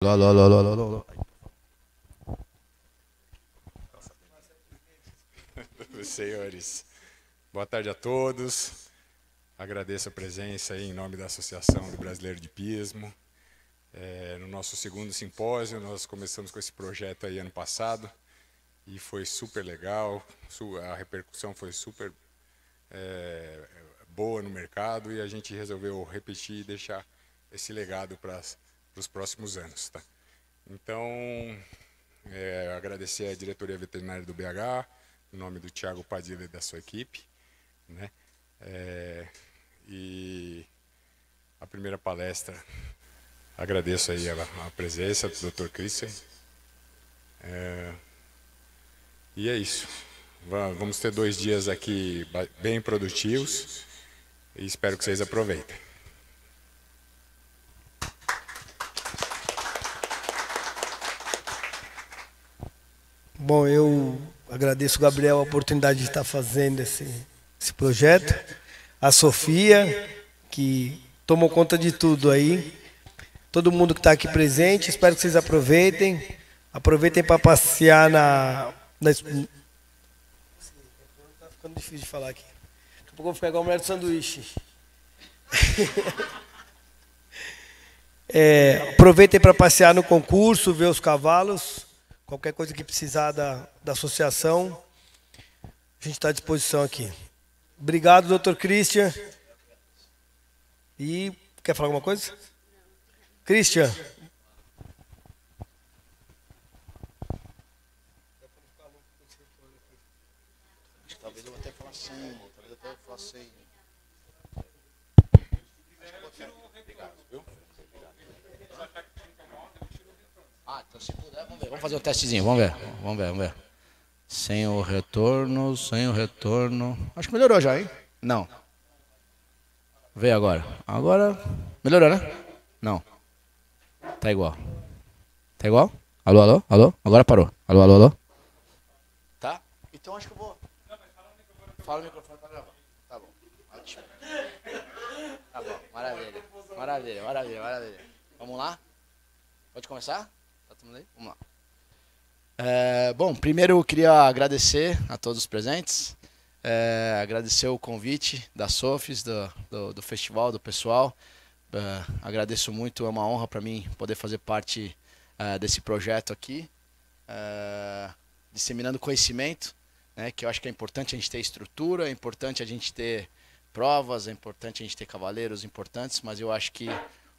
Lá, lá, lá, lá, lá, lá, lá. Senhores, boa tarde a todos. Agradeço a presença aí em nome da Associação do Brasileiro de Hipismo. No nosso segundo simpósio, nós começamos com esse projeto aí ano passado e foi super legal. A repercussão foi super boa no mercado e a gente resolveu repetir e deixar esse legado para os próximos anos. Tá? Então, agradecer à diretoria veterinária do BH, em nome do Thiago Padilha e da sua equipe, né? E a primeira palestra, agradeço aí a presença do Dr. Christian. E é isso. Vamos ter 2 dias aqui bem produtivos e espero que vocês aproveitem. Bom, eu agradeço, Gabriel, a oportunidade de estar fazendo esse projeto. A Sofia, que tomou conta de tudo aí. Todo mundo que está aqui presente, espero que vocês aproveitem. Aproveitem para passear Está ficando difícil de falar aqui. Daqui a pouco eu vou ficar igual a mulher do sanduíche. Aproveitem para passear no concurso, ver os cavalos. Qualquer coisa que precisar da associação, a gente está à disposição aqui. Obrigado, doutor Christian. E quer falar alguma coisa? Christian. Talvez eu vou até falar sem. Então se puder, vamos ver. Vamos fazer um testezinho, vamos ver. Sem o retorno. Acho que melhorou já, hein? Não. Vê agora. Agora, melhorou, né? Não. Tá igual. Alô? Agora parou. Alô? Tá? Então acho que eu vou... Fala no microfone pra gravar. Tá bom. Ótimo. Tá bom. Maravilha. Vamos lá? Pode começar? Tá todo mundo aí? Vamos lá. Bom, primeiro eu queria agradecer a todos os presentes. Agradecer o convite da Sofis, do festival, do pessoal. Agradeço muito, é uma honra para mim poder fazer parte desse projeto aqui. Disseminando conhecimento, né, que eu acho que é importante a gente ter estrutura, é importante a gente ter provas, é importante a gente ter cavaleiros importantes, mas eu acho que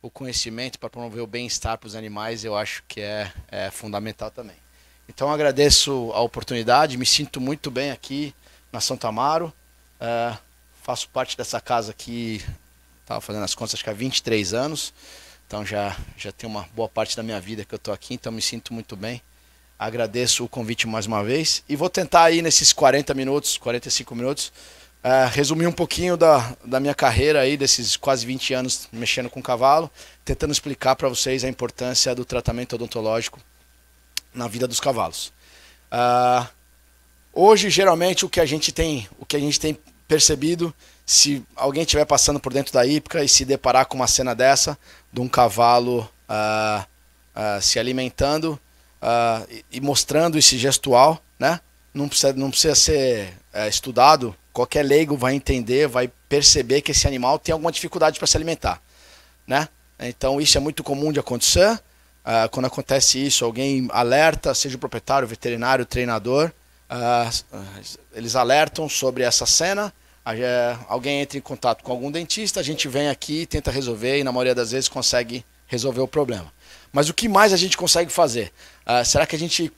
o conhecimento para promover o bem-estar para os animais, eu acho que é fundamental também. Então agradeço a oportunidade, me sinto muito bem aqui na Santa Amaro, faço parte dessa casa aqui, estava fazendo as contas, acho que há 23 anos, então já tem uma boa parte da minha vida que eu estou aqui, então me sinto muito bem. Agradeço o convite mais uma vez e vou tentar aí nesses 45 minutos, resumir um pouquinho da minha carreira aí, desses quase 20 anos mexendo com cavalo, tentando explicar para vocês a importância do tratamento odontológico na vida dos cavalos. Hoje, geralmente, o que a gente tem percebido, se alguém estiver passando por dentro da hípica e se deparar com uma cena dessa, de um cavalo se alimentando e mostrando esse gestual, né? Não precisa ser estudado, qualquer leigo vai entender, vai perceber que esse animal tem alguma dificuldade para se alimentar, né? Então isso é muito comum de acontecer. Quando acontece isso, alguém alerta, seja o proprietário, o veterinário, o treinador, eles alertam sobre essa cena, alguém entra em contato com algum dentista, a gente vem aqui, tenta resolver e na maioria das vezes consegue resolver o problema. Mas o que mais a gente consegue fazer? Será que a gente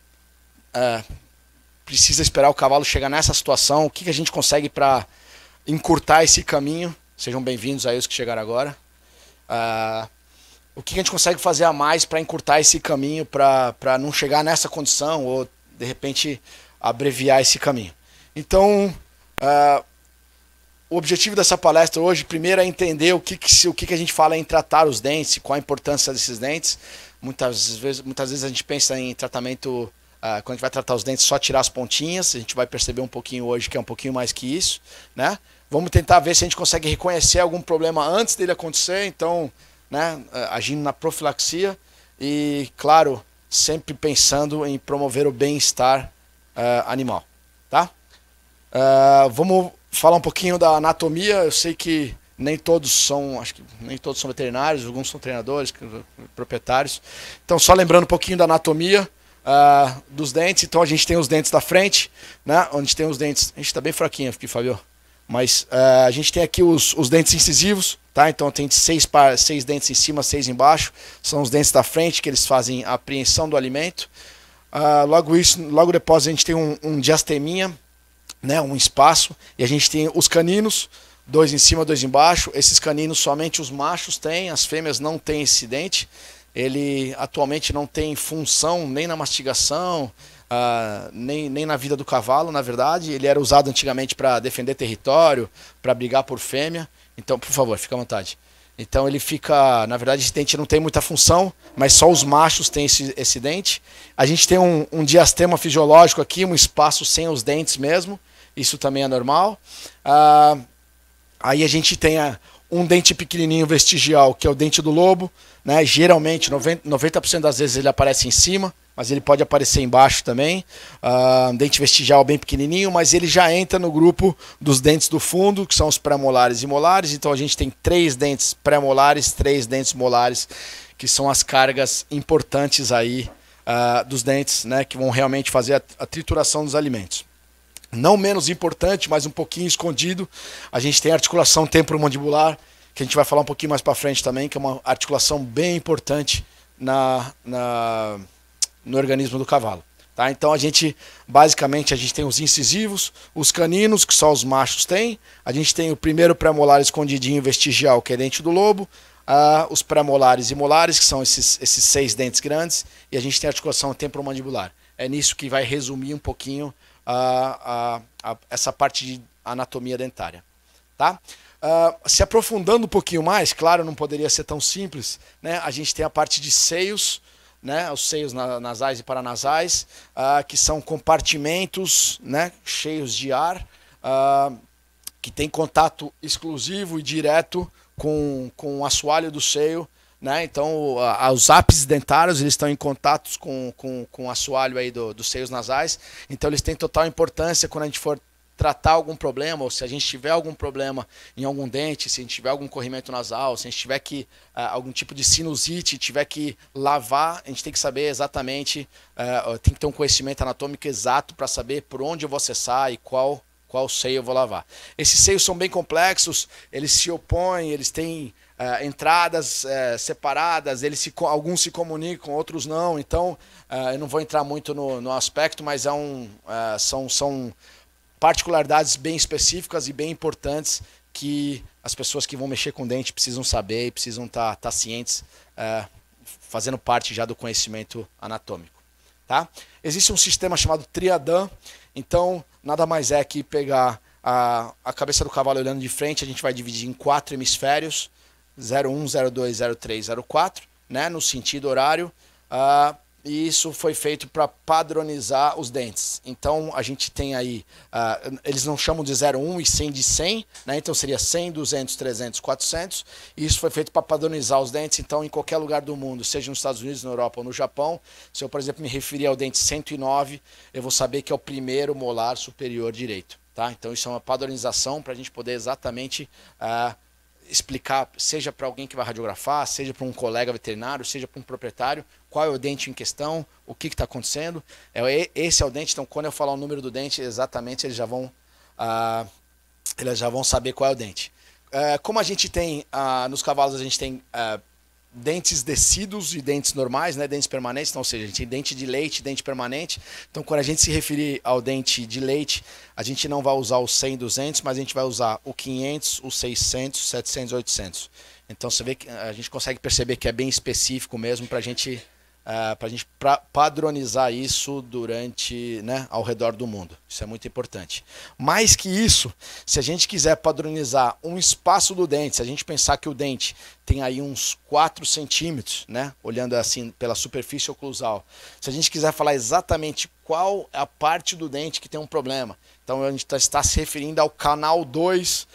precisa esperar o cavalo chegar nessa situação? O que a gente consegue para encurtar esse caminho? Sejam bem-vindos aí os que chegaram agora. O que a gente consegue fazer a mais para encurtar esse caminho, para não chegar nessa condição ou, de repente, abreviar esse caminho? Então, o objetivo dessa palestra hoje, primeiro, é entender o que a gente fala em tratar os dentes, qual a importância desses dentes. Muitas vezes a gente pensa em tratamento, quando a gente vai tratar os dentes, só tirar as pontinhas. A gente vai perceber um pouquinho hoje que é um pouquinho mais que isso, né? Vamos tentar ver se a gente consegue reconhecer algum problema antes dele acontecer, então, né, agindo na profilaxia. e, claro, sempre pensando em promover o bem-estar animal, tá? Vamos falar um pouquinho da anatomia. Eu sei que nem todos são veterinários, alguns são treinadores, proprietários. Então, só lembrando um pouquinho da anatomia dos dentes. Então, a gente tem os dentes da frente, né? Onde tem os dentes... A gente está bem fraquinho aqui, Fabio. Mas a gente tem aqui os dentes incisivos, tá? Então, tem 6 dentes em cima, 6 embaixo. São os dentes da frente, que eles fazem a apreensão do alimento. Logo depois, a gente tem um diasteminha, né? Um espaço. E a gente tem os caninos, 2 em cima, 2 embaixo. Esses caninos somente os machos têm, as fêmeas não têm esse dente. Ele atualmente não tem função nem na mastigação, nem na vida do cavalo, na verdade. Ele era usado antigamente para defender território, para brigar por fêmea. Então, por favor, fica à vontade. Então ele fica, na verdade, esse dente não tem muita função, mas só os machos têm esse dente. A gente tem um diastema fisiológico aqui, um espaço sem os dentes mesmo. Isso também é normal. Aí a gente tem um dente pequenininho vestigial, que é o dente do lobo, né? Geralmente, 90% das vezes ele aparece em cima, mas ele pode aparecer embaixo também. Um dente vestigial bem pequenininho, mas ele já entra no grupo dos dentes do fundo, que são os pré-molares e molares. Então a gente tem 3 dentes pré-molares, 3 dentes molares, que são as cargas importantes aí dos dentes, né? Que vão realmente fazer a trituração dos alimentos. Não menos importante, mas um pouquinho escondido, a gente tem a articulação temporomandibular, que a gente vai falar um pouquinho mais para frente também, que é uma articulação bem importante no organismo do cavalo. Tá? Então basicamente a gente tem os incisivos, os caninos, que só os machos têm, a gente tem o primeiro pré-molar escondidinho vestigial, que é dente do lobo, os pré-molares e molares, que são esses 6 dentes grandes, e a gente tem a articulação temporomandibular. É nisso que vai resumir um pouquinho essa parte de anatomia dentária, tá? Se aprofundando um pouquinho mais, claro, não poderia ser tão simples, né? A gente tem a parte de seios, né? Os seios nasais e paranasais, que são compartimentos, né? Cheios de ar, que tem contato exclusivo e direto com o assoalho do seio, né? Então, os ápices dentários eles estão em contato com o assoalho aí dos seios nasais. Então, eles têm total importância quando a gente for tratar algum problema, ou se a gente tiver algum problema em algum dente, se a gente tiver algum corrimento nasal, se a gente tiver algum tipo de sinusite, tiver que lavar, a gente tem que saber exatamente, tem que ter um conhecimento anatômico exato para saber por onde eu vou acessar e qual seio eu vou lavar. Esses seios são bem complexos, eles se opõem, eles têm entradas separadas, alguns se comunicam, outros não. Então, eu não vou entrar muito no aspecto, mas são particularidades bem específicas e bem importantes que as pessoas que vão mexer com dente precisam saber e precisam estar cientes, fazendo parte já do conhecimento anatômico. Tá? Existe um sistema chamado Triadan. Então, nada mais é que pegar a cabeça do cavalo olhando de frente, a gente vai dividir em 4 hemisférios, 01, 02, 03, 04, né, no sentido horário, e isso foi feito para padronizar os dentes. Então a gente tem aí, eles não chamam de 01 e 100 de 100, né, então seria 100, 200, 300, 400, e isso foi feito para padronizar os dentes. Então em qualquer lugar do mundo, seja nos Estados Unidos, na Europa ou no Japão, se eu, por exemplo, me referir ao dente 109, eu vou saber que é o primeiro molar superior direito. Tá? Então isso é uma padronização para a gente poder exatamente explicar, seja para alguém que vai radiografar, seja para um colega veterinário, seja para um proprietário, qual é o dente em questão, o que está acontecendo. Esse é o dente, então quando eu falar o número do dente, exatamente eles já vão saber qual é o dente. Como a gente tem, nos cavalos a gente tem dentes descidos e dentes normais, né, dentes permanentes, então, ou seja, a gente tem dente de leite, dente permanente. Então, quando a gente se referir ao dente de leite, a gente não vai usar o 100, 200, mas a gente vai usar o 500, o 600, 700, 800. Então, você vê que a gente consegue perceber que é bem específico mesmo para a gente padronizar isso durante, né, ao redor do mundo. Isso é muito importante. Mais que isso, se a gente quiser padronizar um espaço do dente, se a gente pensar que o dente tem aí uns 4 centímetros, né, olhando assim pela superfície oclusal, se a gente quiser falar exatamente qual é a parte do dente que tem um problema, então a gente está se referindo ao canal 2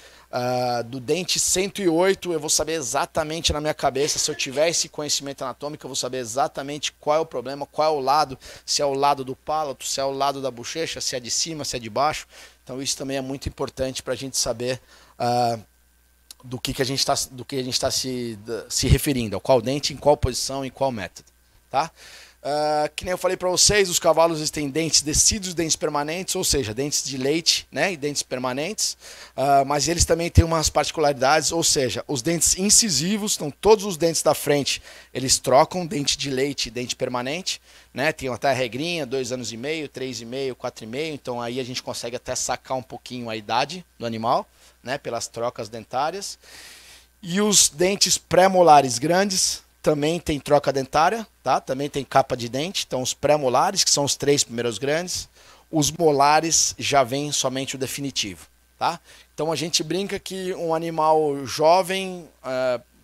do dente 108, eu vou saber exatamente na minha cabeça, se eu tiver esse conhecimento anatômico, eu vou saber exatamente qual é o problema, qual é o lado, se é o lado do palato, se é o lado da bochecha, se é de cima, se é de baixo. Então isso também é muito importante para a gente saber do que a gente está se referindo, a qual dente, em qual posição, em qual método. Tá? Que nem eu falei para vocês, os cavalos têm dentes decíduos, dentes permanentes, ou seja, dentes de leite, né, e dentes permanentes, mas eles também têm umas particularidades, ou seja, os dentes incisivos, então todos os dentes da frente, eles trocam dente de leite e dente permanente, né, tem até a regrinha, 2 anos e meio, 3,5, 4,5, então aí a gente consegue até sacar um pouquinho a idade do animal, né, pelas trocas dentárias. E os dentes pré-molares grandes também tem troca dentária, tá? Também tem capa de dente. Então os pré-molares, que são os 3 primeiros grandes, os molares já vem somente o definitivo, tá? Então a gente brinca que um animal jovem,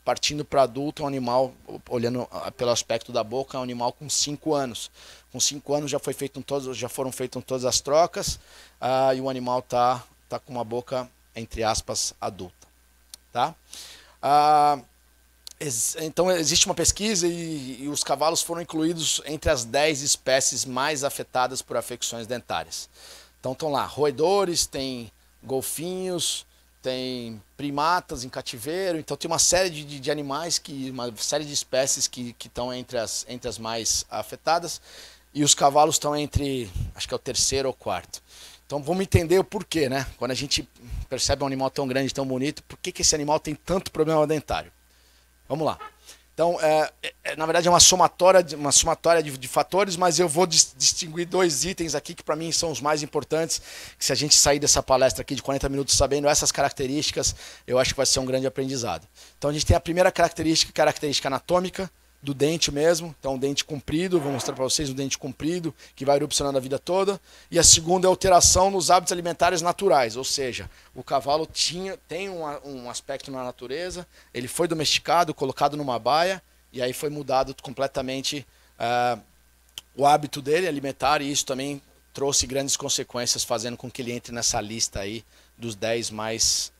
partindo para adulto, é um animal, olhando pelo aspecto da boca, é um animal com 5 anos. Com 5 anos já foram feitas todas as trocas, e o animal tá com uma boca, entre aspas, adulta, tá? Então existe uma pesquisa e os cavalos foram incluídos entre as 10 espécies mais afetadas por afecções dentárias. Então estão lá roedores, tem golfinhos, tem primatas em cativeiro, então tem uma série de animais, uma série de espécies que estão entre as mais afetadas, e os cavalos estão entre, acho que é o 3º ou 4º. Então vamos entender o porquê, né? Quando a gente percebe um animal tão grande, tão bonito, por que esse animal tem tanto problema dentário? Vamos lá. Então, na verdade é uma somatória de fatores, mas eu vou distinguir 2 itens aqui que para mim são os mais importantes, que se a gente sair dessa palestra aqui de 40 minutos sabendo essas características, eu acho que vai ser um grande aprendizado. Então a gente tem a primeira característica anatômica, do dente mesmo, então um dente comprido, vou mostrar para vocês um dente comprido, que vai erupcionando a vida toda. E a segunda é a alteração nos hábitos alimentares naturais, ou seja, o cavalo tem um aspecto na natureza, ele foi domesticado, colocado numa baia, e aí foi mudado completamente o hábito dele alimentar, e isso também trouxe grandes consequências, fazendo com que ele entre nessa lista aí dos 10 mais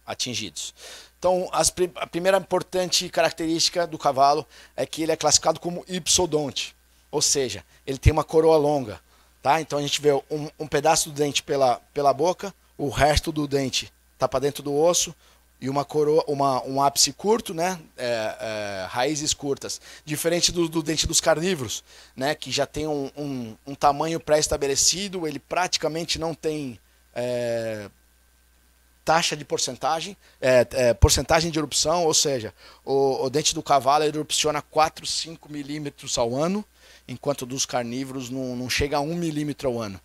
atingidos. Então, a primeira importante característica do cavalo é que ele é classificado como ipsodonte, ou seja, ele tem uma coroa longa, tá? Então a gente vê um pedaço do dente pela boca, o resto do dente está para dentro do osso, e uma coroa, um ápice curto, né? Raízes curtas, diferente do dente dos carnívoros, né? Que já tem um tamanho pré-estabelecido, ele praticamente não tem taxa de porcentagem, porcentagem de erupção, ou seja, o dente do cavalo erupciona 4, 5 milímetros ao ano, enquanto dos carnívoros não chega a 1 milímetro ao ano.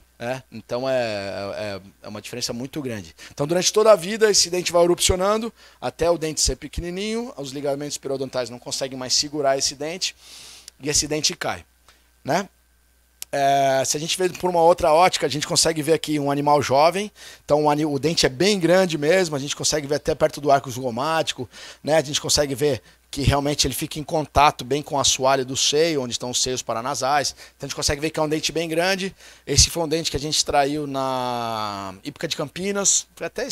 Então é uma diferença muito grande. Então durante toda a vida esse dente vai erupcionando até o dente ser pequenininho, os ligamentos periodontais não conseguem mais segurar esse dente e esse dente cai, né? Se a gente vê por uma outra ótica, a gente consegue ver aqui um animal jovem, então o dente é bem grande mesmo, a gente consegue ver até perto do arco zigomático, né? A gente consegue ver que realmente ele fica em contato bem com o assoalho do seio, onde estão os seios paranasais, então a gente consegue ver que é um dente bem grande. Esse foi um dente que a gente extraiu na Hípica de Campinas, foi até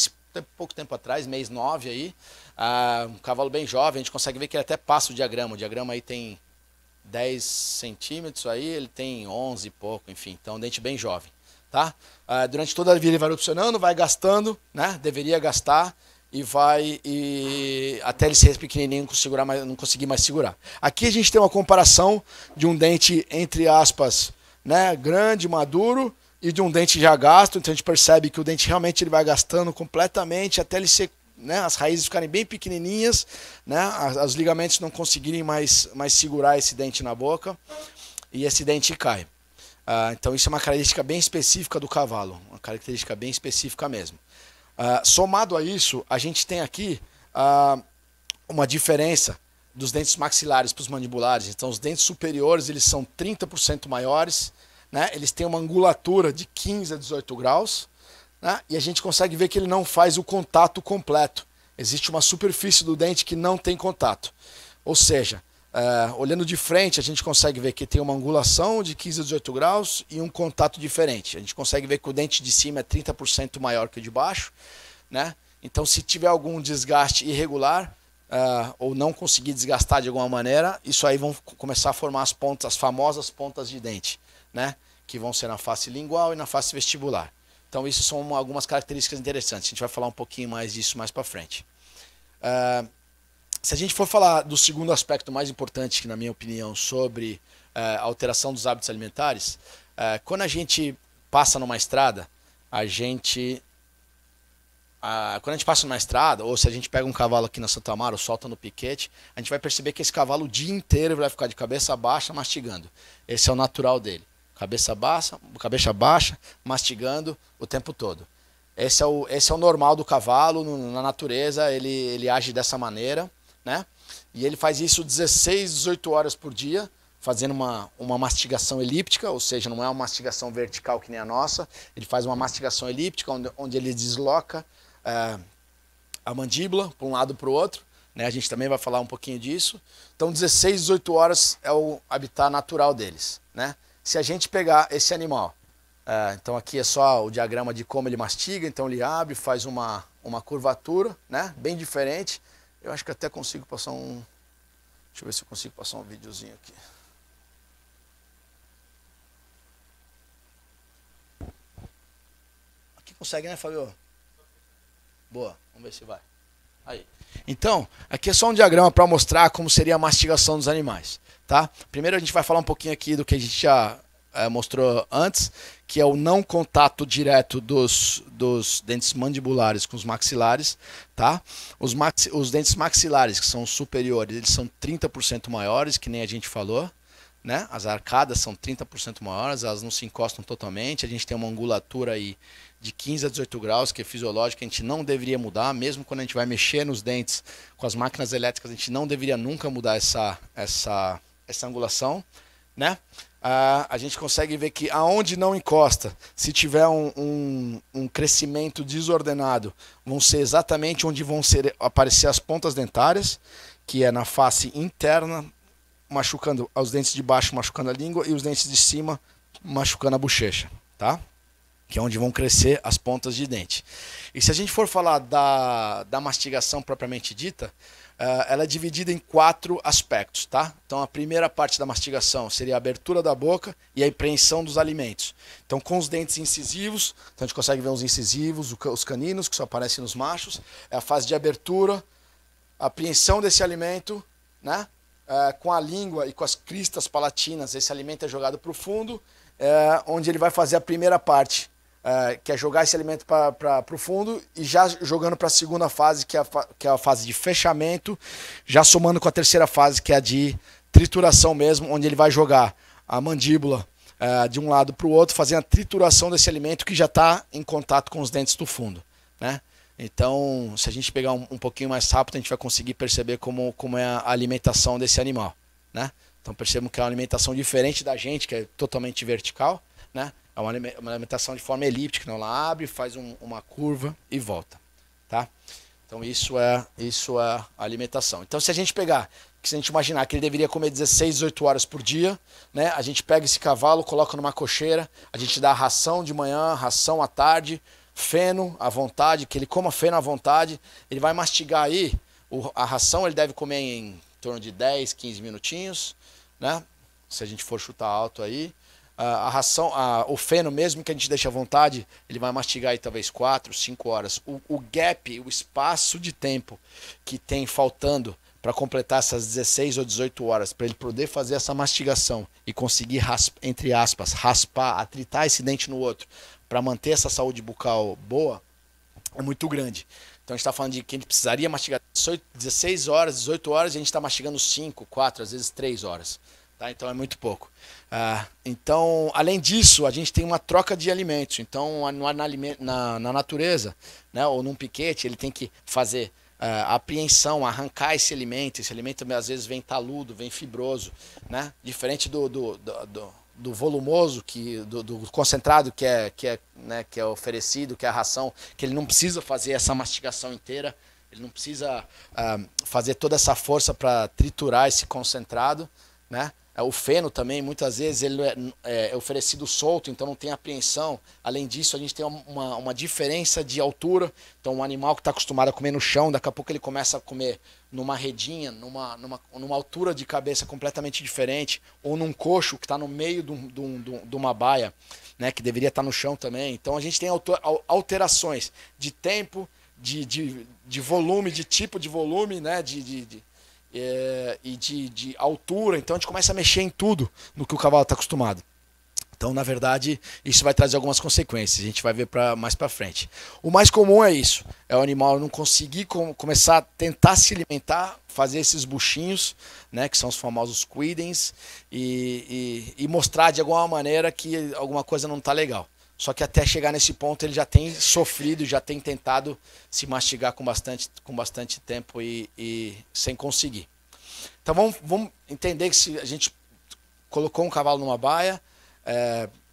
pouco tempo atrás, mês 9 aí, um cavalo bem jovem, a gente consegue ver que ele até passa o diagrama aí tem 10 centímetros, aí ele tem 11 e pouco, enfim, então um dente bem jovem, tá? Durante toda a vida ele vai erupcionando, vai gastando, né? Deveria gastar e até ele ser pequenininho não conseguir mais segurar. Aqui a gente tem uma comparação de um dente, entre aspas, né, grande, maduro, e de um dente já gasto, então a gente percebe que o dente realmente ele vai gastando completamente até ele ser, né, as raízes ficarem bem pequenininhas, né, os ligamentos não conseguirem mais segurar esse dente na boca e esse dente cai. Então isso é uma característica bem específica do cavalo, uma característica bem específica mesmo. Somado a isso, a gente tem aqui uma diferença dos dentes maxilares para os mandibulares. Então os dentes superiores eles são 30% maiores, né, eles têm uma angulatura de 15 a 18 graus, né? E a gente consegue ver que ele não faz o contato completo. Existe uma superfície do dente que não tem contato. Ou seja, olhando de frente, a gente consegue ver que tem uma angulação de 15 a 18 graus e um contato diferente. A gente consegue ver que o dente de cima é 30% maior que o de baixo, né? Então, se tiver algum desgaste irregular, ou não conseguir desgastar de alguma maneira, isso aí vão começar a formar as pontas, as famosas pontas de dente, né? Que vão ser na face lingual e na face vestibular. Então, isso são algumas características interessantes. A gente vai falar um pouquinho mais disso mais para frente. Se a gente for falar do segundo aspecto mais importante, que na minha opinião, sobre a alteração dos hábitos alimentares, quando a gente passa numa estrada, quando a gente passa numa estrada, ou se a gente pega um cavalo aqui na Santa Amaro, solta no piquete, a gente vai perceber que esse cavalo o dia inteiro vai ficar de cabeça baixa, mastigando. Esse é o natural dele. Cabeça baixa, mastigando o tempo todo. Esse é o normal do cavalo, na natureza ele age dessa maneira, né? E ele faz isso 16, 18 horas por dia, fazendo uma mastigação elíptica, ou seja, não é uma mastigação vertical que nem a nossa, ele faz uma mastigação elíptica, onde ele desloca a mandíbula para um lado para o outro, né? A gente também vai falar um pouquinho disso. Então 16, 18 horas é o habitat natural deles, né? Se a gente pegar esse animal, então aqui é só o diagrama de como ele mastiga, então ele abre, faz uma curvatura, né? Bem diferente. Eu acho que até consigo passar deixa eu ver se eu consigo passar um videozinho aqui. Aqui consegue, né, Fabio? Boa, vamos ver se vai. Aí. Então, aqui é só um diagrama para mostrar como seria a mastigação dos animais, tá? Primeiro a gente vai falar um pouquinho aqui do que a gente já mostrou antes, que é o não contato direto dos dentes mandibulares com os maxilares, tá? Os dentes maxilares, que são os superiores, eles são 30% maiores, que nem a gente falou, né? As arcadas são 30% maiores, elas não se encostam totalmente, a gente tem uma angulatura aí de 15 a 18 graus, que é fisiológica, a gente não deveria mudar, mesmo quando a gente vai mexer nos dentes com as máquinas elétricas, a gente não deveria nunca mudar essa angulação, né? A gente consegue ver que aonde não encosta, se tiver um crescimento desordenado, vão ser exatamente onde vão aparecer as pontas dentárias, que é na face interna, machucando os dentes de baixo, machucando a língua, e os dentes de cima, machucando a bochecha, tá? Que é onde vão crescer as pontas de dente. E se a gente for falar da mastigação propriamente dita, ela é dividida em 4 aspectos, tá? Então a primeira parte da mastigação seria a abertura da boca e a apreensão dos alimentos. Então com os dentes incisivos, então a gente consegue ver os incisivos, os caninos, que só aparecem nos machos, é a fase de abertura, a apreensão desse alimento, né? Com a língua e com as cristas palatinas, esse alimento é jogado para o fundo, onde ele vai fazer a primeira parte, que é jogar esse alimento para o fundo e já jogando para a segunda fase, que é a fase de fechamento, já somando com a terceira fase, que é a de trituração mesmo, onde ele vai jogar a mandíbula de um lado para o outro, fazendo a trituração desse alimento que já está em contato com os dentes do fundo, né? Então, se a gente pegar um pouquinho mais rápido, a gente vai conseguir perceber como é a alimentação desse animal, né? Então percebam que é uma alimentação diferente da gente, que é totalmente vertical, né? É uma alimentação de forma elíptica, então ela abre, faz uma curva e volta, tá? Então isso é a alimentação. Então se a gente pegar, se a gente imaginar que ele deveria comer 16, 18 horas por dia, né? A gente pega esse cavalo, coloca numa cocheira, a gente dá ração de manhã, ração à tarde, feno à vontade, que ele coma feno à vontade, ele vai mastigar aí, a ração ele deve comer em torno de 10, 15 minutinhos, né? Se a gente for chutar alto aí. A ração, o feno mesmo que a gente deixa à vontade, ele vai mastigar aí talvez 4, 5 horas. O gap, o espaço de tempo que tem faltando para completar essas 16 ou 18 horas, para ele poder fazer essa mastigação e conseguir, entre aspas, raspar, atritar esse dente no outro, para manter essa saúde bucal boa, é muito grande. Então a gente está falando de que ele precisaria mastigar 16 horas, 18 horas, e a gente está mastigando 5, 4, às vezes 3 horas. Tá? Então é muito pouco. Então, além disso, a gente tem uma troca de alimentos. Então, na natureza, né, ou num piquete, ele tem que fazer a apreensão, arrancar esse alimento. Esse alimento às vezes vem taludo, vem fibroso, né? Diferente do volumoso, do concentrado que é oferecido, que é a ração, que ele não precisa fazer essa mastigação inteira, ele não precisa fazer toda essa força para triturar esse concentrado, né? O feno também, muitas vezes, ele é oferecido solto, então não tem apreensão. Além disso, a gente tem uma diferença de altura. Então, um animal que está acostumado a comer no chão, daqui a pouco ele começa a comer numa redinha, numa altura de cabeça completamente diferente, ou num coxo que está no meio de uma baia, né, que deveria estar no chão também. Então, a gente tem alterações de tempo, de volume, de tipo de volume, né, e de altura. Então a gente começa a mexer em tudo no que o cavalo está acostumado. Então, na verdade, isso vai trazer algumas consequências. A gente vai ver mais para frente. O mais comum é isso: é o animal não conseguir começar a tentar se alimentar, fazer esses buchinhos, né, que são os famosos quidens, e mostrar de alguma maneira que alguma coisa não está legal. Só que até chegar nesse ponto ele já tem sofrido, já tem tentado se mastigar com bastante tempo e sem conseguir. Então vamos entender que se a gente colocou um cavalo numa baia,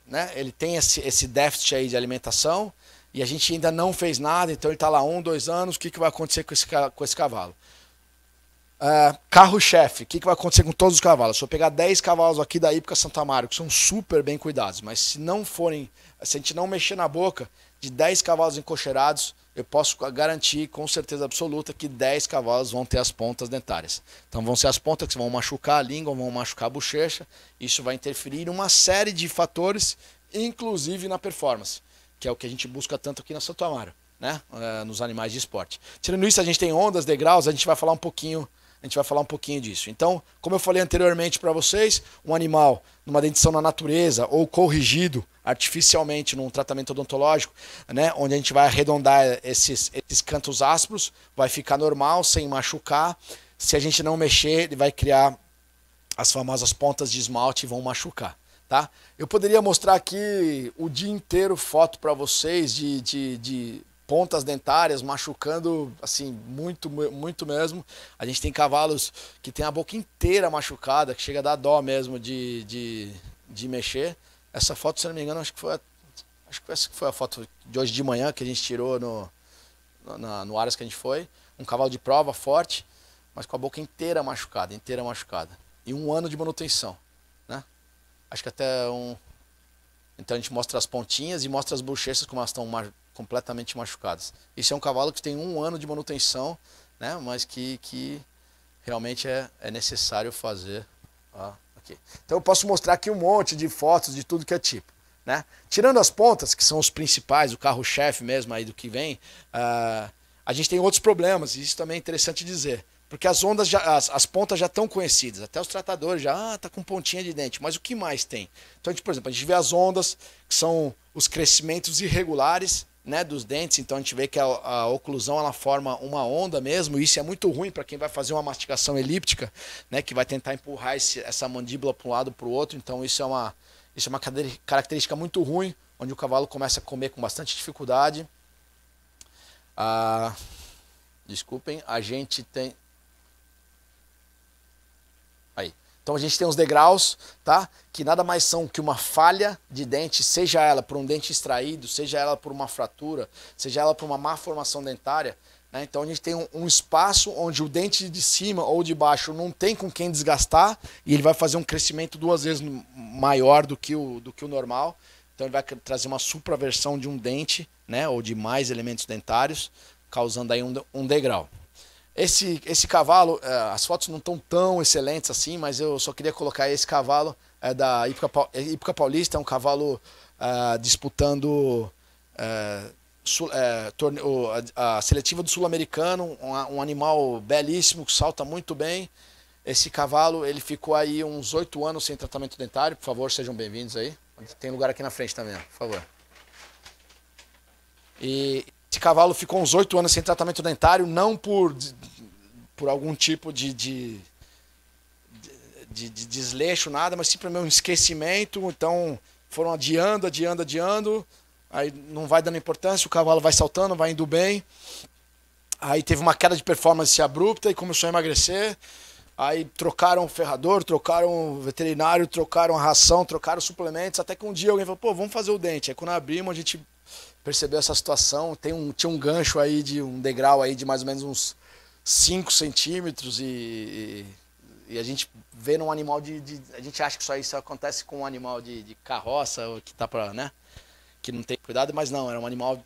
né, ele tem esse déficit aí de alimentação e a gente ainda não fez nada, então ele está lá 1, 2 anos, o que vai acontecer com esse cavalo? Carro-chefe, o que vai acontecer com todos os cavalos? Se eu pegar 10 cavalos aqui da Hípica Santo Amaro, que são super bem cuidados, mas se a gente não mexer na boca, de 10 cavalos encocheirados, eu posso garantir com certeza absoluta que 10 cavalos vão ter as pontas dentárias. Então vão ser as pontas que vão machucar a língua, vão machucar a bochecha, isso vai interferir em uma série de fatores, inclusive na performance, que é o que a gente busca tanto aqui na Santo Amaro, né? Nos animais de esporte. Tirando isso, a gente tem ondas, degraus, a gente vai falar um pouquinho disso. Então, como eu falei anteriormente para vocês, um animal numa dentição na natureza ou corrigido artificialmente num tratamento odontológico, né, onde a gente vai arredondar esses cantos ásperos, vai ficar normal, sem machucar. Se a gente não mexer, ele vai criar as famosas pontas de esmalte e vão machucar. Tá? Eu poderia mostrar aqui o dia inteiro foto para vocês de pontas dentárias machucando assim muito mesmo. A gente tem cavalos que tem a boca inteira machucada, que chega a dar dó mesmo de mexer. Essa foto, se não me engano, acho que foi a foto de hoje de manhã que a gente tirou no Aras que a gente foi. Um cavalo de prova forte, mas com a boca inteira machucada. E 1 ano de manutenção, né? Acho que até Então a gente mostra as pontinhas e mostra as bochechas como elas estão completamente machucadas. Esse é um cavalo que tem 1 ano de manutenção, né? Mas que realmente é necessário fazer. Aqui. Então eu posso mostrar aqui um monte de fotos de tudo que é tipo, né? Tirando as pontas, que são os principais, o carro-chefe mesmo aí do que vem, a gente tem outros problemas, e isso também é interessante dizer. Porque as ondas, as pontas já estão conhecidas, até os tratadores já, tá com pontinha de dente, mas o que mais tem? Então, por exemplo, a gente vê as ondas, que são os crescimentos irregulares, né, dos dentes, então a gente vê que a oclusão ela forma uma onda mesmo, e isso é muito ruim para quem vai fazer uma mastigação elíptica, né, que vai tentar empurrar essa mandíbula para um lado para o outro, então isso é uma característica muito ruim, onde o cavalo começa a comer com bastante dificuldade. Desculpem, a gente tem... Aí. Então a gente tem os degraus, tá? Que nada mais são que uma falha de dente, seja ela por um dente extraído, seja ela por uma fratura, seja ela por uma má formação dentária, né? Então a gente tem um espaço onde o dente de cima ou de baixo não tem com quem desgastar e ele vai fazer um crescimento 2 vezes maior do que o normal. Então ele vai trazer uma supraversão de um dente, né? Ou de mais elementos dentários, causando aí um degrau. Esse cavalo, as fotos não estão tão excelentes assim, mas eu só queria colocar esse cavalo da Hípica Paulista, é um cavalo disputando a seletiva do Sul-Americano, um animal belíssimo, que salta muito bem. Esse cavalo, ele ficou aí uns 8 anos sem tratamento dentário. Por favor, sejam bem-vindos aí. Tem lugar aqui na frente também, por favor. E esse cavalo ficou uns 8 anos sem tratamento dentário, não por algum tipo de desleixo, nada, mas simplesmente um esquecimento. Então foram adiando, aí não vai dando importância, o cavalo vai saltando, vai indo bem. Aí teve uma queda de performance abrupta e começou a emagrecer. Aí trocaram o ferrador, trocaram o veterinário, trocaram a ração, trocaram os suplementos, até que um dia alguém falou, pô, vamos fazer o dente. Aí quando abrimos, a gente percebeu essa situação, tinha um gancho aí, um degrau aí de mais ou menos uns 5 centímetros e E a gente vê num animal a gente acha que só isso acontece com um animal de carroça, que tá pra, né? Que não tem cuidado, mas não, era um animal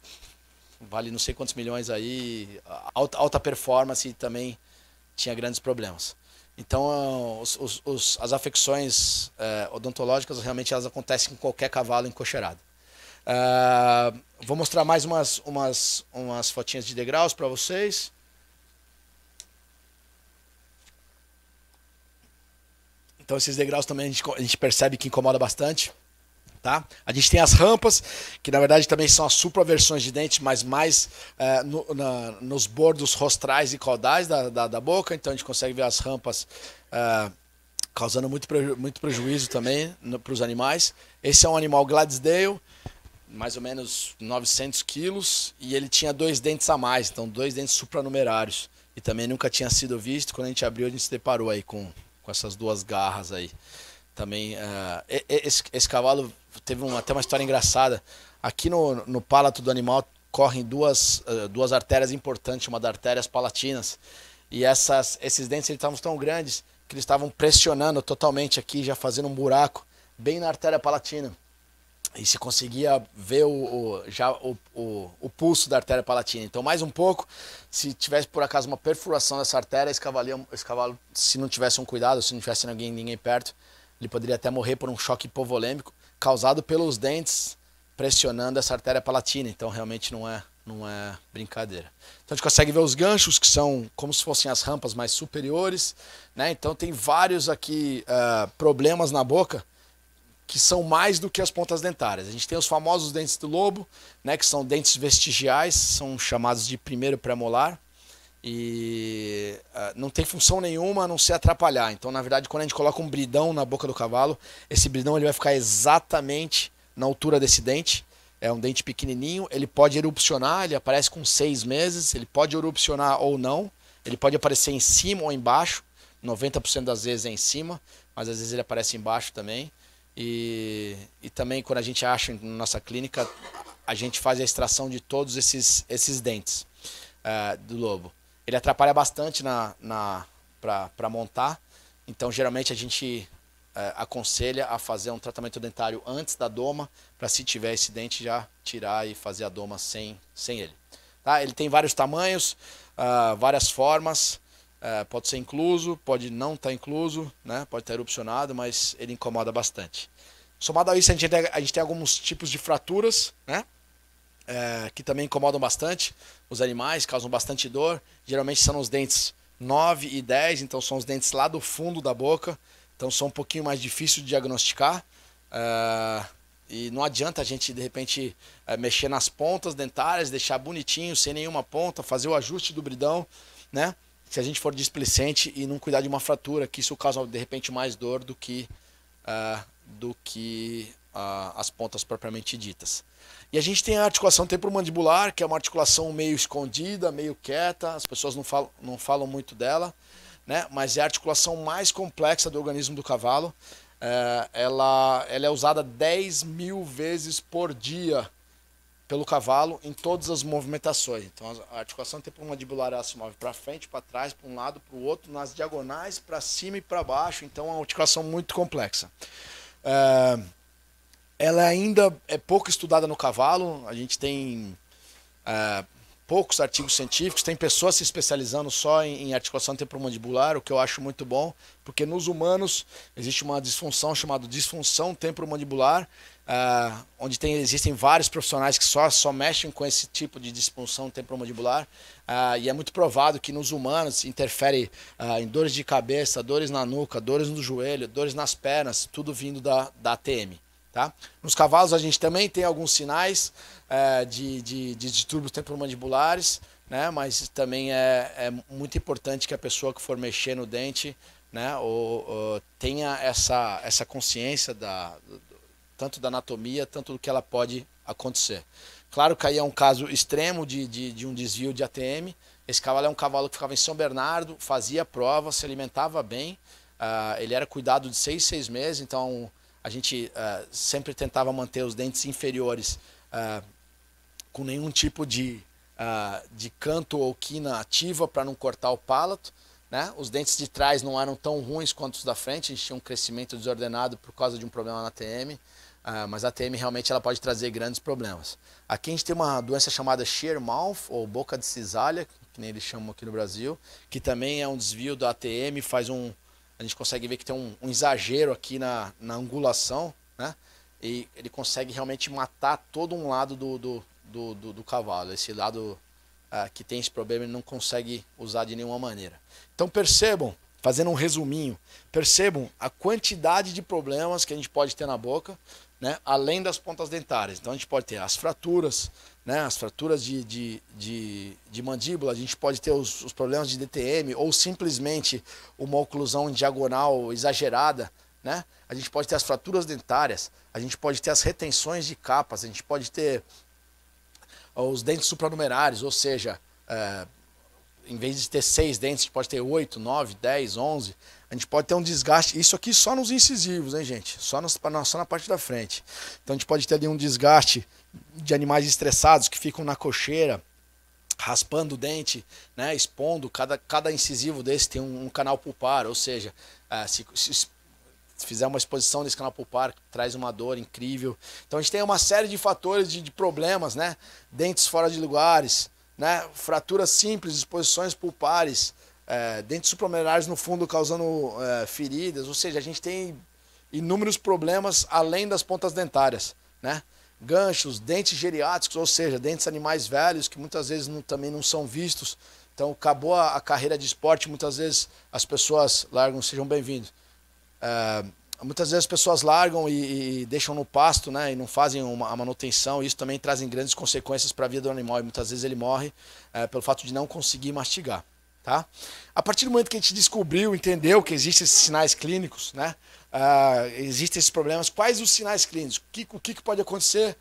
vale não sei quantos milhões aí, alta performance e também tinha grandes problemas. Então, as afecções odontológicas realmente elas acontecem com qualquer cavalo encocheirado. Vou mostrar mais umas fotinhas de degraus para vocês. Então, esses degraus também a gente percebe que incomoda bastante. Tá? A gente tem as rampas, que na verdade também são as supraversões de dente, mas mais nos bordos rostrais e caudais da boca. Então a gente consegue ver as rampas causando muito prejuízo também para os animais. Esse é um animal Gladysdale, mais ou menos 900 quilos, e ele tinha 2 dentes a mais, então 2 dentes supranumerários. E também nunca tinha sido visto. Quando a gente abriu, a gente se deparou aí com essas 2 garras aí. Também, esse cavalo teve até uma história engraçada. Aqui no palato do animal correm duas artérias importantes, chamadas artérias palatinas. E esses dentes estavam tão grandes que eles estavam pressionando totalmente aqui, já fazendo um buraco bem na artéria palatina. E se conseguia ver o pulso da artéria palatina. Então, mais um pouco, se tivesse por acaso uma perfuração dessa artéria, esse cavalo, se não tivesse um cuidado, se não tivesse ninguém perto, ele poderia até morrer por um choque hipovolêmico causado pelos dentes pressionando essa artéria palatina. Então realmente não é brincadeira. Então a gente consegue ver os ganchos, que são como se fossem as rampas mais superiores, né? Então tem vários aqui problemas na boca que são mais do que as pontas dentárias. A gente tem os famosos dentes do lobo, né? Que são dentes vestigiais, são chamados de primeiro premolar. E não tem função nenhuma a não se atrapalhar. Então, na verdade, quando a gente coloca um bridão na boca do cavalo, esse bridão ele vai ficar exatamente na altura desse dente. É um dente pequenininho, ele pode erupcionar, ele aparece com 6 meses, ele pode erupcionar ou não, ele pode aparecer em cima ou embaixo, 90% das vezes é em cima, mas às vezes ele aparece embaixo também. E também quando a gente acha na nossa clínica, a gente faz a extração de todos esses dentes do lobo. Ele atrapalha bastante para montar, então geralmente a gente aconselha a fazer um tratamento dentário antes da doma, para se tiver esse dente já tirar e fazer a doma sem ele. Tá? Ele tem vários tamanhos, várias formas, pode ser incluso, pode não estar incluso, né? Pode estar erupcionado, mas ele incomoda bastante. Somado a isso, a gente tem alguns tipos de fraturas, né? Que também incomodam bastante os animais, causam bastante dor. Geralmente são os dentes 9 e 10, então são os dentes lá do fundo da boca, então são um pouquinho mais difíceis de diagnosticar. E não adianta a gente de repente mexer nas pontas dentárias, deixar bonitinho, sem nenhuma ponta, fazer o ajuste do bridão, né? Se a gente for displicente e não cuidar de uma fratura, que isso causa de repente mais dor do que as pontas propriamente ditas. E a gente tem a articulação temporomandibular, que é uma articulação meio escondida, meio quieta, as pessoas não falam muito dela, né? Mas é a articulação mais complexa do organismo do cavalo. Ela é usada 10.000 vezes por dia pelo cavalo em todas as movimentações. Então a articulação temporomandibular ela se move para frente, para trás, para um lado, para o outro, nas diagonais, para cima e para baixo. Então é uma articulação muito complexa. Ela ainda é pouco estudada no cavalo, a gente tem poucos artigos científicos, tem pessoas se especializando só em articulação temporomandibular, o que eu acho muito bom, porque nos humanos existe uma disfunção chamada disfunção temporomandibular, onde existem vários profissionais que só mexem com esse tipo de disfunção temporomandibular, e é muito provado que nos humanos interfere em dores de cabeça, dores na nuca, dores no joelho, dores nas pernas, tudo vindo da ATM. Tá? Nos cavalos a gente também tem alguns sinais de distúrbios temporomandibulares, né? Mas também é muito importante que a pessoa que for mexer no dente, né, tenha essa consciência tanto da anatomia, tanto do que ela pode acontecer. Claro que aí é um caso extremo de um desvio de ATM. Esse cavalo é um cavalo que ficava em São Bernardo, fazia prova, se alimentava bem, ele era cuidado de 6 meses, então a gente sempre tentava manter os dentes inferiores com nenhum tipo de canto ou quina ativa para não cortar o palato, né? Os dentes de trás não eram tão ruins quanto os da frente, a gente tinha um crescimento desordenado por causa de um problema na ATM, mas a ATM realmente ela pode trazer grandes problemas. Aqui a gente tem uma doença chamada shear mouth, ou boca de cisalha, que nem eles chamam aqui no Brasil, que também é um desvio da ATM, a gente consegue ver que tem um exagero aqui na angulação, né? E ele consegue realmente matar todo um lado do cavalo. Esse lado que tem esse problema ele não consegue usar de nenhuma maneira. Então percebam, fazendo um resuminho, percebam a quantidade de problemas que a gente pode ter na boca, né, além das pontas dentárias. Então a gente pode ter as fraturas, né, as fraturas de mandíbula, a gente pode ter os problemas de DTM ou simplesmente uma oclusão em diagonal exagerada, né? A gente pode ter as fraturas dentárias, a gente pode ter as retenções de capas, a gente pode ter os dentes supranumerários, ou seja, em vez de ter 6 dentes, a gente pode ter 8, 9, 10, 11. A gente pode ter um desgaste, isso aqui só nos incisivos, hein, gente? Só na parte da frente. Então a gente pode ter ali um desgaste de animais estressados que ficam na cocheira, raspando o dente, né, expondo. Cada incisivo desse tem um canal pulpar, ou seja, se fizer uma exposição desse canal pulpar, traz uma dor incrível. Então a gente tem uma série de fatores de problemas, né? Dentes fora de lugares, né? Fraturas simples, exposições pulpares, dentes supranumerários no fundo causando feridas, ou seja, a gente tem inúmeros problemas além das pontas dentárias, né? Ganchos, dentes geriátricos, ou seja, dentes animais velhos que muitas vezes também não são vistos. Então acabou a carreira de esporte, muitas vezes as pessoas largam, sejam bem-vindos. Muitas vezes as pessoas largam e deixam no pasto, né, e não fazem a manutenção. Isso também traz grandes consequências para a vida do animal e muitas vezes ele morre pelo fato de não conseguir mastigar, tá? A partir do momento que a gente descobriu, entendeu que existem esses sinais clínicos, né, existem esses problemas, quais os sinais clínicos, o que pode acontecer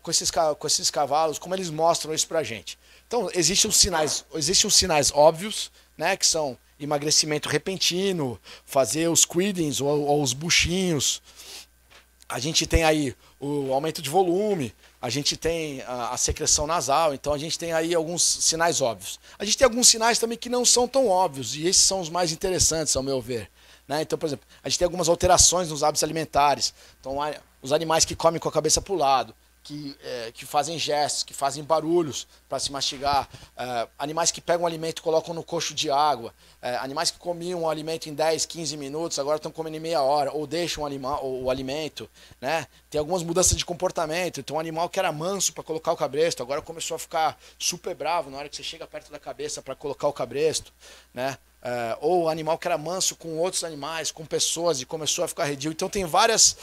com esses cavalos, como eles mostram isso para a gente. Então existem os sinais óbvios, né, que são emagrecimento repentino, fazer os quidings ou os buchinhos. A gente tem aí o aumento de volume, a gente tem a secreção nasal, então a gente tem aí alguns sinais óbvios. A gente tem alguns sinais também que não são tão óbvios, e esses são os mais interessantes, ao meu ver, né? Então, por exemplo, a gente tem algumas alterações nos hábitos alimentares. Então, os animais que comem com a cabeça para o lado, que fazem gestos, que fazem barulhos para se mastigar, animais que pegam o alimento e colocam no coxo de água, animais que comiam o alimento em 10, 15 minutos, agora estão comendo em meia hora, ou deixam o alimento, né? Tem algumas mudanças de comportamento. Então um animal que era manso para colocar o cabresto, agora começou a ficar super bravo na hora que você chega perto da cabeça para colocar o cabresto, né? Ou o animal que era manso com outros animais, com pessoas, e começou a ficar arredio. Então tem vários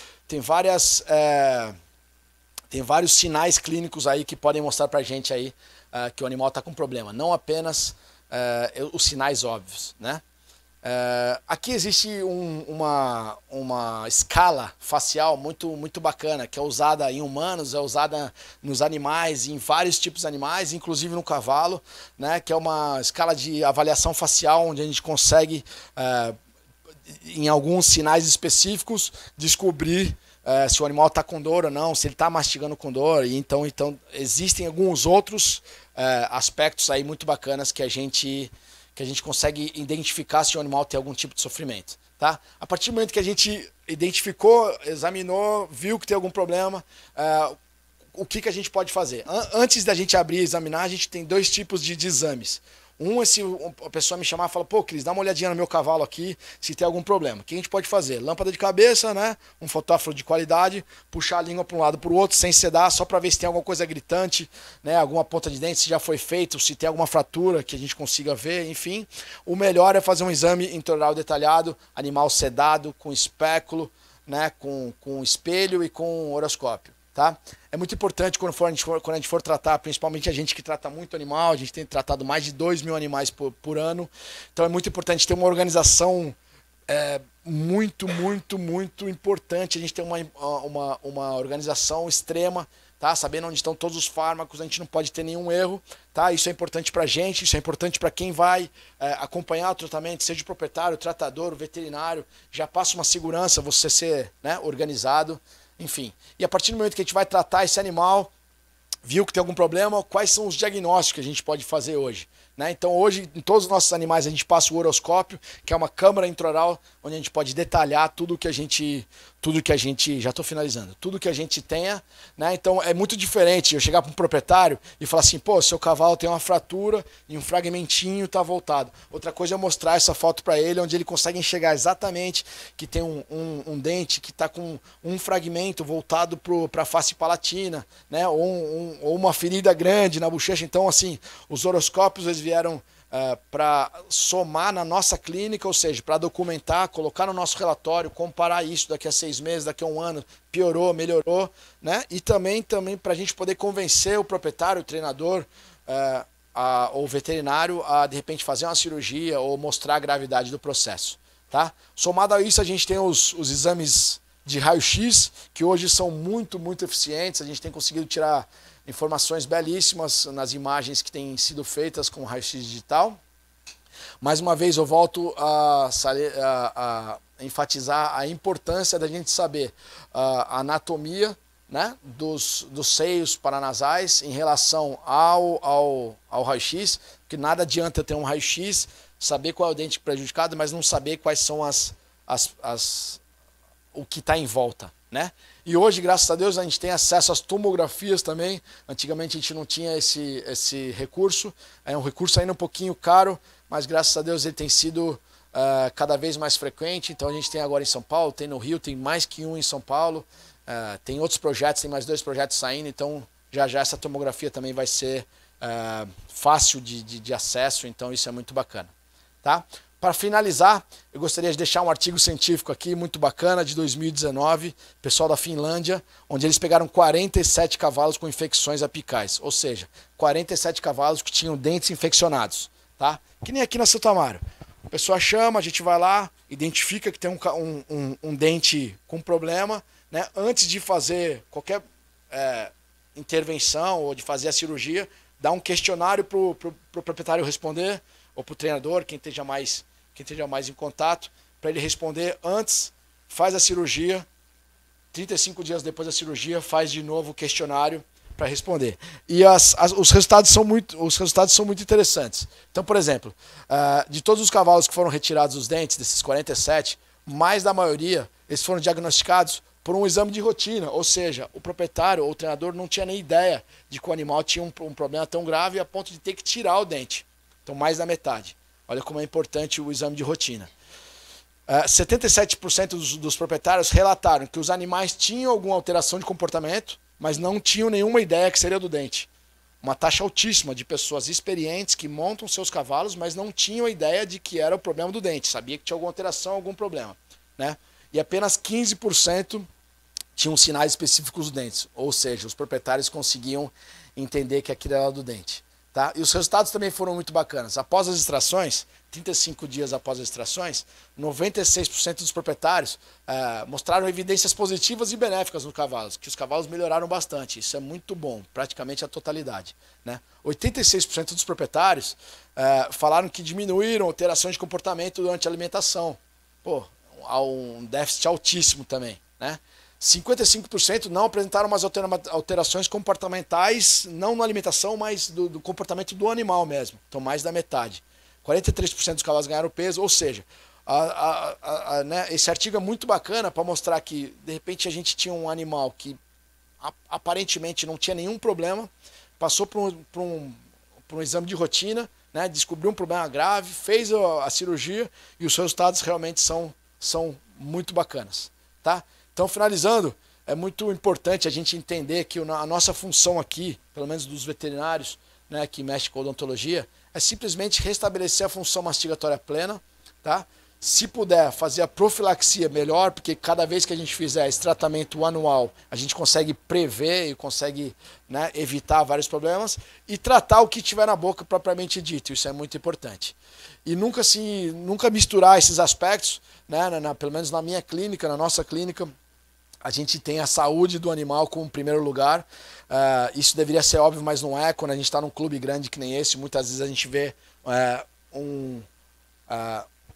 sinais clínicos aí que podem mostrar pra gente aí que o animal está com problema, não apenas os sinais óbvios, né? Aqui existe uma escala facial muito bacana, que é usada em humanos, é usada nos animais, em vários tipos de animais, inclusive no cavalo, né? Que é uma escala de avaliação facial, onde a gente consegue, em alguns sinais específicos, descobrir se o animal está com dor ou não, se ele está mastigando com dor. E então existem alguns outros aspectos aí muito bacanas que a gente consegue identificar se o animal tem algum tipo de sofrimento, tá? A partir do momento que a gente identificou, examinou, viu que tem algum problema, o que a gente pode fazer? Antes da gente abrir e examinar, a gente tem 2 tipos de exames. Se a pessoa me chamar e falar, pô, Cris, dá uma olhadinha no meu cavalo aqui, se tem algum problema. O que a gente pode fazer? Lâmpada de cabeça, né? Um fotógrafo de qualidade, puxar a língua para um lado para o outro, sem sedar, só para ver se tem alguma coisa gritante, né? Alguma ponta de dente, se já foi feito, se tem alguma fratura que a gente consiga ver, enfim. O melhor é fazer um exame intraoral detalhado, animal sedado, com espéculo, né? Com espelho e com horoscópio. Tá? É muito importante quando a gente for tratar, principalmente a gente que trata muito animal, a gente tem tratado mais de 2.000 animais por ano, então é muito importante ter uma organização muito importante, a gente tem uma organização extrema, tá? Sabendo onde estão todos os fármacos, a gente não pode ter nenhum erro, tá? Isso é importante pra gente, isso é importante para quem vai acompanhar o tratamento, seja o proprietário, o tratador, o veterinário, já passa uma segurança você ser, né, organizado. Enfim, e a partir do momento que a gente vai tratar esse animal, viu que tem algum problema, quais são os diagnósticos que a gente pode fazer hoje? né? Então hoje em todos os nossos animais a gente passa o uroscópio, que é uma câmara intraoral onde a gente pode detalhar tudo que a gente, já estou finalizando, tudo que a gente tenha, né? Então é muito diferente eu chegar para um proprietário e falar assim, pô, seu cavalo tem uma fratura e um fragmentinho está voltado. Outra coisa é mostrar essa foto para ele, onde ele consegue enxergar exatamente que tem um dente que está com um fragmento voltado para a face palatina, né? Ou uma ferida grande na bochecha. Então, assim, os horoscópios eles vieram para somar na nossa clínica, ou seja, para documentar, colocar no nosso relatório, comparar isso daqui a 6 meses, daqui a 1 ano, piorou, melhorou, né? E também para a gente poder convencer o proprietário, o treinador, ou veterinário a de repente fazer uma cirurgia ou mostrar a gravidade do processo, tá? Somado a isso, a gente tem os exames de raio-x, que hoje são muito eficientes. A gente tem conseguido tirar informações belíssimas nas imagens que têm sido feitas com raio-x digital. Mais uma vez eu volto a enfatizar a importância da gente saber a anatomia, né, dos seios paranasais em relação ao raio-x, porque nada adianta ter um raio-x, saber qual é o dente prejudicado, mas não saber quais são o que está em volta, né? E hoje, graças a Deus, a gente tem acesso às tomografias também. Antigamente a gente não tinha esse recurso. É um recurso ainda um pouquinho caro, mas graças a Deus ele tem sido cada vez mais frequente. Então a gente tem agora em São Paulo, tem no Rio, tem mais que um em São Paulo. Tem outros projetos, tem mais 2 projetos saindo. Então já essa tomografia também vai ser fácil de acesso. Então isso é muito bacana, tá? Para finalizar, eu gostaria de deixar um artigo científico aqui, muito bacana, de 2019, pessoal da Finlândia, onde eles pegaram 47 cavalos com infecções apicais, ou seja, 47 cavalos que tinham dentes infeccionados, tá? Que nem aqui na Santo Amaro. A pessoa chama, a gente vai lá, identifica que tem um dente com problema, né? Antes de fazer qualquer intervenção ou de fazer a cirurgia, dá um questionário para o proprietário responder, ou para o treinador, quem esteja mais em contato, para ele responder antes, faz a cirurgia, 35 dias depois da cirurgia, faz de novo o questionário para responder. E os resultados são muito interessantes. Então, por exemplo, de todos os cavalos que foram retirados os dentes, desses 47, mais da maioria, eles foram diagnosticados por um exame de rotina, ou seja, o proprietário ou o treinador não tinha nem ideia de que o animal tinha um problema tão grave a ponto de ter que tirar o dente. Então, mais da metade. Olha como é importante o exame de rotina. 77% dos proprietários relataram que os animais tinham alguma alteração de comportamento, mas não tinham nenhuma ideia que seria do dente. Uma taxa altíssima de pessoas experientes que montam seus cavalos, mas não tinham a ideia de que era o problema do dente. Sabia que tinha alguma alteração, algum problema, né? E apenas 15% tinham sinais específicos dos dentes. Ou seja, os proprietários conseguiam entender que aquilo era do dente. Tá? E os resultados também foram muito bacanas. Após as extrações, 35 dias após as extrações, 96% dos proprietários mostraram evidências positivas e benéficas nos cavalos, que os cavalos melhoraram bastante. Isso é muito bom, praticamente a totalidade, né? 86% dos proprietários falaram que diminuíram alterações de comportamento durante a alimentação. Pô, há um déficit altíssimo também, né? 55% não apresentaram umas alterações comportamentais, não na alimentação, mas do comportamento do animal mesmo. Então, mais da metade. 43% dos cavalos ganharam peso, ou seja, né, esse artigo é muito bacana para mostrar que, de repente, a gente tinha um animal que aparentemente não tinha nenhum problema, passou por um exame de rotina, né, descobriu um problema grave, fez a cirurgia e os resultados realmente são muito bacanas, tá? Então, finalizando, é muito importante a gente entender que a nossa função aqui, pelo menos dos veterinários, né, que mexem com odontologia, é simplesmente restabelecer a função mastigatória plena, tá? Se puder fazer a profilaxia melhor, porque cada vez que a gente fizer esse tratamento anual, a gente consegue prever e consegue, né, evitar vários problemas e tratar o que tiver na boca propriamente dito. Isso é muito importante. E nunca misturar esses aspectos, né, pelo menos na minha clínica, na nossa clínica, a gente tem a saúde do animal como primeiro lugar. Isso deveria ser óbvio, mas não é. Quando a gente está num clube grande que nem esse, muitas vezes a gente vê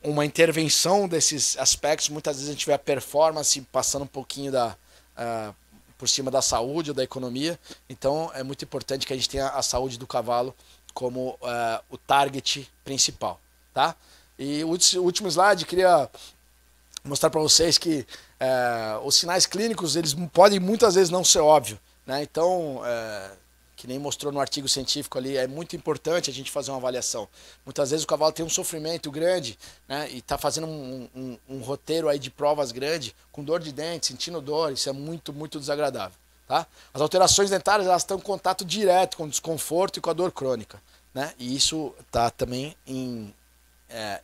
uma intervenção desses aspectos. Muitas vezes a gente vê a performance passando um pouquinho por cima da saúde ou da economia. Então é muito importante que a gente tenha a saúde do cavalo como o target principal, tá? E o último slide, queria mostrar para vocês que os sinais clínicos, eles podem muitas vezes não ser óbvios, né? Então, que nem mostrou no artigo científico ali, é muito importante a gente fazer uma avaliação. Muitas vezes o cavalo tem um sofrimento grande, né? E está fazendo um roteiro aí de provas grande, com dor de dente, sentindo dor, isso é muito, muito desagradável, tá? As alterações dentárias, elas estão em contato direto com o desconforto e com a dor crônica, né? E isso está também em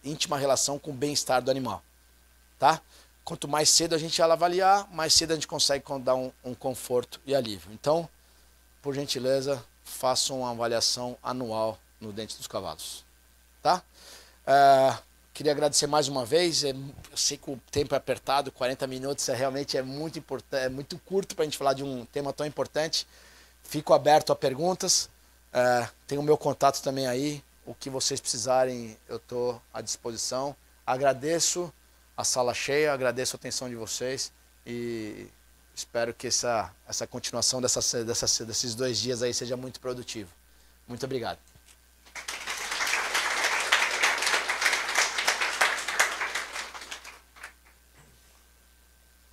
íntima relação com o bem-estar do animal, tá? Quanto mais cedo a gente avaliar, mais cedo a gente consegue dar um conforto e alívio. Então, por gentileza, façam uma avaliação anual no dente dos cavalos, tá? Queria agradecer mais uma vez. Eu sei que o tempo é apertado, 40 minutos realmente é muito importante, é muito curto para a gente falar de um tema tão importante. Fico aberto a perguntas. Tem o meu contato também aí. O que vocês precisarem, eu estou à disposição. Agradeço a sala cheia, agradeço a atenção de vocês e espero que essa continuação desses 2 dias aí seja muito produtivo. Muito obrigado.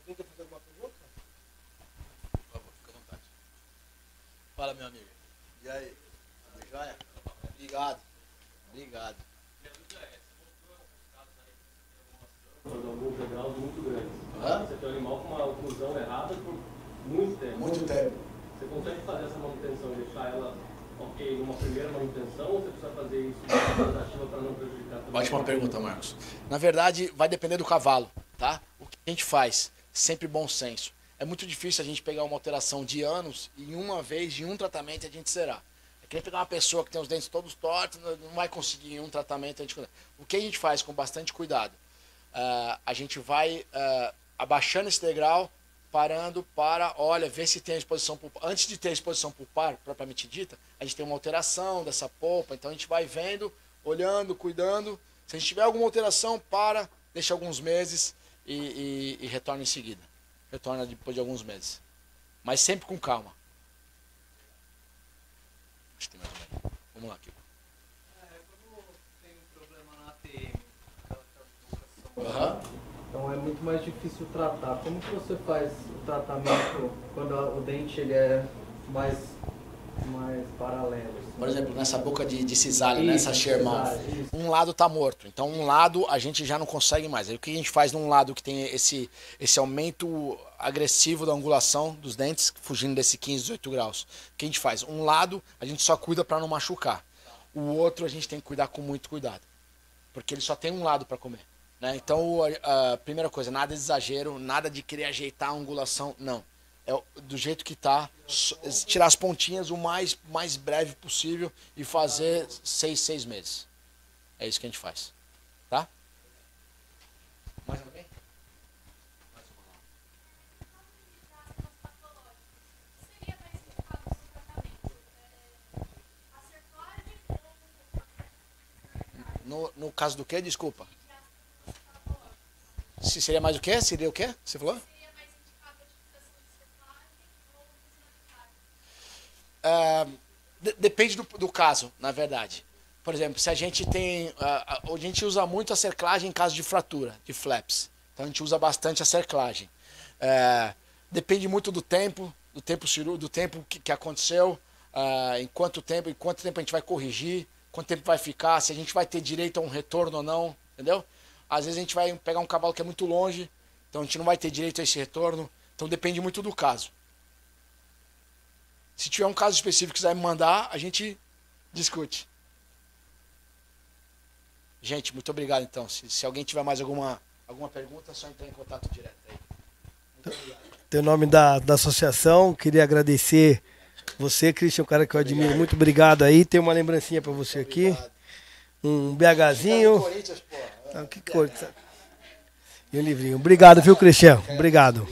Alguém quer fazer alguma pergunta? Por favor, fica à vontade. Fala, meu amigo. E aí? Tudo jóia? Obrigado. Obrigado. Alguns degraus muito grandes. Você tem um animal com uma oclusão errada por muito tempo. Muito tempo. Você consegue fazer essa manutenção e deixar ela ok numa primeira manutenção ou você precisa fazer isso de uma tentativa para não prejudicar também? Ótima pergunta, Marcos. Na verdade, vai depender do cavalo, tá? O que a gente faz? Sempre bom senso. É muito difícil a gente pegar uma alteração de anos e uma vez, em um tratamento, a gente zerar. Querer pegar uma pessoa que tem os dentes todos tortos, não vai conseguir em um tratamento. O que a gente faz com bastante cuidado? A gente vai abaixando esse degrau, parando para, ver se tem a exposição pulpar. Antes de ter a exposição pulpar, propriamente dita, a gente tem uma alteração dessa polpa. Então a gente vai vendo, olhando, cuidando. Se a gente tiver alguma alteração, deixa alguns meses e retorna em seguida. Retorna depois de alguns meses. Mas sempre com calma. Acho que tem mais um aí. Vamos lá, Kiko. Quando tem um problema na ATM, então é muito mais difícil tratar. Como que você faz o tratamento quando o dente ele é mais paralelo? Assim? Por exemplo, nessa boca de cisalho, nessa shear mouth, um lado está morto. Então um lado a gente já não consegue mais. Aí o que a gente faz num lado que tem esse aumento agressivo da angulação dos dentes, fugindo desse 15, 18 graus. O que a gente faz? Um lado a gente só cuida para não machucar. O outro a gente tem que cuidar com muito cuidado. Porque ele só tem um lado para comer. Né? Então a primeira coisa, nada de exagero, nada de querer ajeitar a angulação, não. É do jeito que está, tirar as pontinhas o mais breve possível e fazer 6 meses. É isso que a gente faz. Tá? Mais alguém? No caso do quê? Desculpa. Se seria mais o quê? Seria o quê? Você falou? Depende do caso, na verdade. Por exemplo, se a gente tem... a gente usa muito a cerclagem em caso de fratura, de flaps. Então a gente usa bastante a cerclagem. Depende muito do tempo que aconteceu, em quanto tempo a gente vai corrigir, quanto tempo vai ficar, se a gente vai ter direito a um retorno ou não, entendeu? Às vezes a gente vai pegar um cavalo que é muito longe, então a gente não vai ter direito a esse retorno. Então depende muito do caso. Se tiver um caso específico que quiser me mandar, a gente discute. Gente, muito obrigado então. Se alguém tiver mais alguma pergunta, é só entrar em contato direto aí. Muito obrigado. Em nome da associação, queria agradecer você, Christian, um cara que eu admiro. Muito obrigado aí. Tem uma lembrancinha para você aqui. Um BHzinho. Não, que cor? E um livrinho. Obrigado, viu, Cristian? Obrigado.